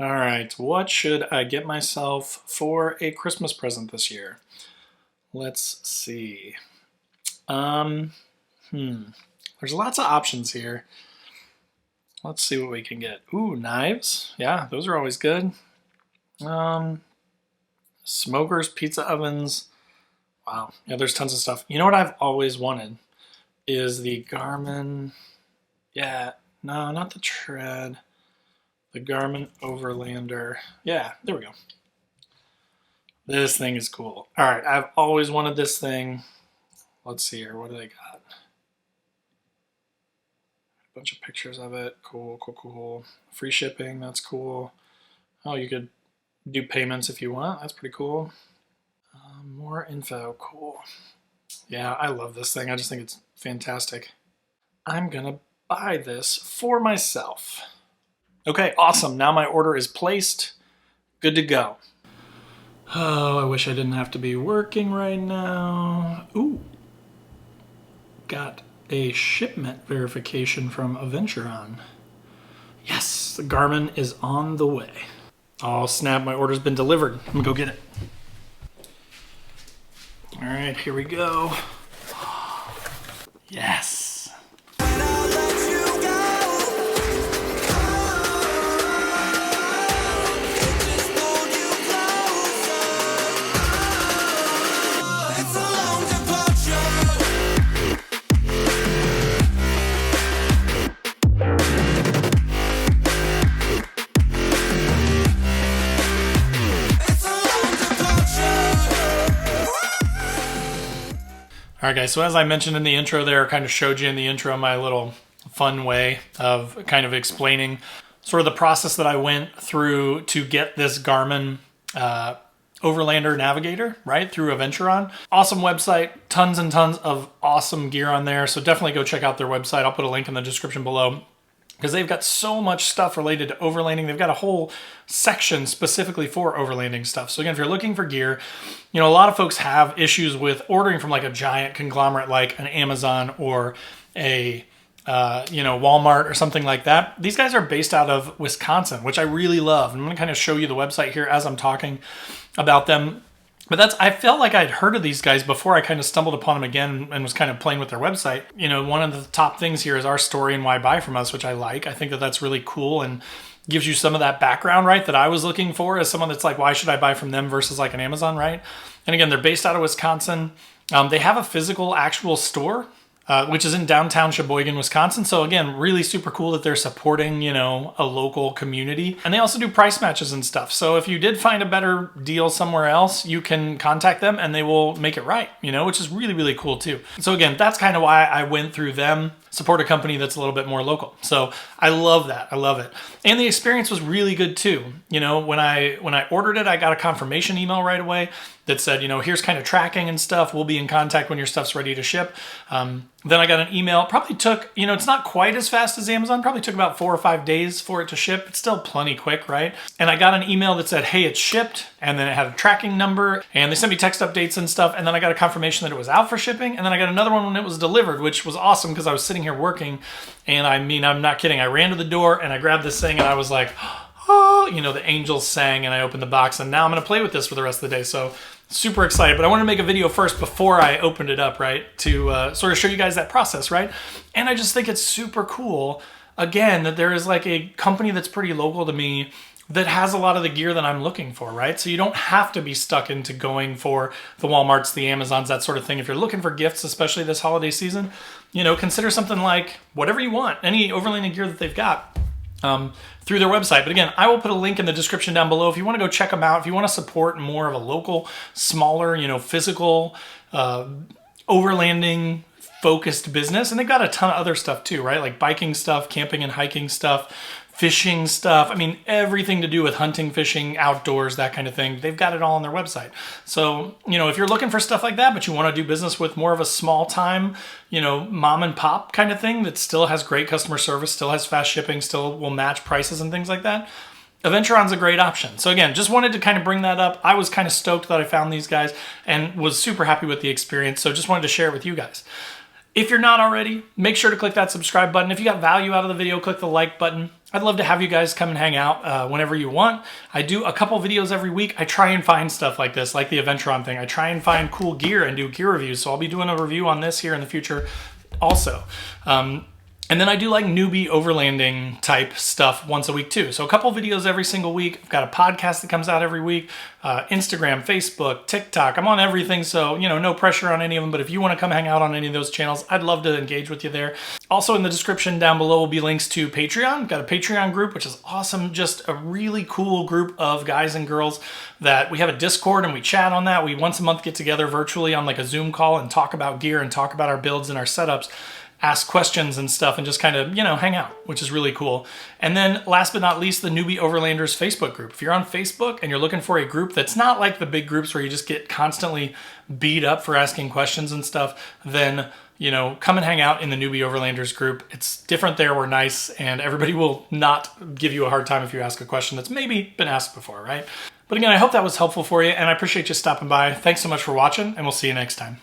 All right, what should I get myself for a Christmas present this year? Let's see. Um, There's lots of options here. Let's see what we can get. Ooh, knives. Yeah, those are always good. Smokers, pizza ovens. Wow. Yeah, there's tons of stuff. You know what I've always wanted is the Garmin. Yeah, no, not the Tread. The Garmin Overlander. Yeah, there we go. This thing is cool. All right, I've always wanted this thing. Let's see here. What do they got? A bunch of pictures of it. Cool, cool, cool. Free shipping. That's cool. Oh, you could do payments if you want. That's pretty cool. More info. Cool. Yeah, I love this thing. I just think it's fantastic. I'm going to buy this for myself. Okay, awesome. Now my order is placed. Good to go. Oh, I wish I didn't have to be working right now. Ooh. Got a shipment verification from Aventuron. Yes, the Garmin is on the way. Oh, snap, my order's been delivered. I'm gonna go get it. All right, here we go. Yes. All right, guys, so as I mentioned in the intro there, kind of showed you in the intro my little fun way of kind of explaining sort of the process that I went through to get this Garmin Overlander Navigator, right, through Aventuron. Awesome website, tons and tons of awesome gear on there, so definitely go check out their website. I'll put a link in the description below, because they've got so much stuff related to overlanding. They've got a whole section specifically for overlanding stuff. So again, if you're looking for gear, you know, a lot of folks have issues with ordering from like a giant conglomerate like an Amazon or a Walmart or something like that. These guys are based out of Wisconsin, which I really love. I'm going to kind of show you the website here as I'm talking about them. But I felt like I'd heard of these guys before I kind of stumbled upon them again and was kind of playing with their website. You know, one of the top things here is our story and why buy from us, which I like. I think that that's really cool and gives you some of that background, right, that I was looking for as someone that's like, why should I buy from them versus like an Amazon, right? And again, they're based out of Wisconsin. They have a physical, actual store, which is in downtown Sheboygan, Wisconsin. So again, really super cool that they're supporting, you know, a local community. And they also do price matches and stuff. So if you did find a better deal somewhere else, you can contact them and they will make it right, you know, which is really, really cool too. So again, that's kind of why I went through them, support a company that's a little bit more local. So I love that. I love it. And the experience was really good too. You know, when I ordered it, I got a confirmation email right away that said, you know, here's kind of tracking and stuff. We'll be in contact when your stuff's ready to ship. Then I got an email. Probably took, you know, it's not quite as fast as Amazon. Probably took about 4 or 5 days for it to ship. It's still plenty quick, right? And I got an email that said, hey, it's shipped. And then it had a tracking number. And they sent me text updates and stuff. And then I got a confirmation that it was out for shipping. And then I got another one when it was delivered, which was awesome because I was sitting here working. And I mean, I'm not kidding. I ran to the door and I grabbed this thing and I was like, oh, you know, the angels sang and I opened the box. And now I'm going to play with this for the rest of the day. So super excited, but I wanted to make a video first before I opened it up, right? To sort of show you guys that process, right? And I just think it's super cool, again, that there is like a company that's pretty local to me that has a lot of the gear that I'm looking for, right? So you don't have to be stuck into going for the Walmarts, the Amazons, that sort of thing. If you're looking for gifts, especially this holiday season, you know, consider something like whatever you want, any overlanding gear that they've got. Through their website. But again, I will put a link in the description down below if you want to go check them out, if you want to support more of a local, smaller, you know, physical, overlanding focused business. And they've got a ton of other stuff too, right? Like biking stuff, camping and hiking stuff, fishing stuff. I mean, everything to do with hunting, fishing, outdoors, that kind of thing. They've got it all on their website. So, you know, if you're looking for stuff like that, but you want to do business with more of a small time, you know, mom and pop kind of thing that still has great customer service, still has fast shipping, still will match prices and things like that, Aventuron's a great option. So again, just wanted to kind of bring that up. I was kind of stoked that I found these guys and was super happy with the experience. So just wanted to share it with you guys. If you're not already, make sure to click that subscribe button. If you got value out of the video, click the like button. I'd love to have you guys come and hang out whenever you want. I do a couple videos every week. I try and find stuff like this, like the Aventuron thing. I try and find cool gear and do gear reviews. So I'll be doing a review on this here in the future also. And then I do like newbie overlanding type stuff once a week too. So a couple videos every single week. I've got a podcast that comes out every week. Instagram, Facebook, TikTok. I'm on everything, so no pressure on any of them. But if you want to come hang out on any of those channels, I'd love to engage with you there. Also in the description down below will be links to Patreon. I've got a Patreon group, which is awesome. Just a really cool group of guys and girls that we have a Discord and we chat on that. We once a month get together virtually on like a Zoom call and talk about gear and talk about our builds and our setups. Ask questions and stuff and just kind of, hang out, which is really cool. And then last but not least, the Newbie Overlanders Facebook group. If you're on Facebook and you're looking for a group that's not like the big groups where you just get constantly beat up for asking questions and stuff, then, come and hang out in the Newbie Overlanders group. It's different there. We're nice and everybody will not give you a hard time if you ask a question that's maybe been asked before, right? But again, I hope that was helpful for you and I appreciate you stopping by. Thanks so much for watching and we'll see you next time.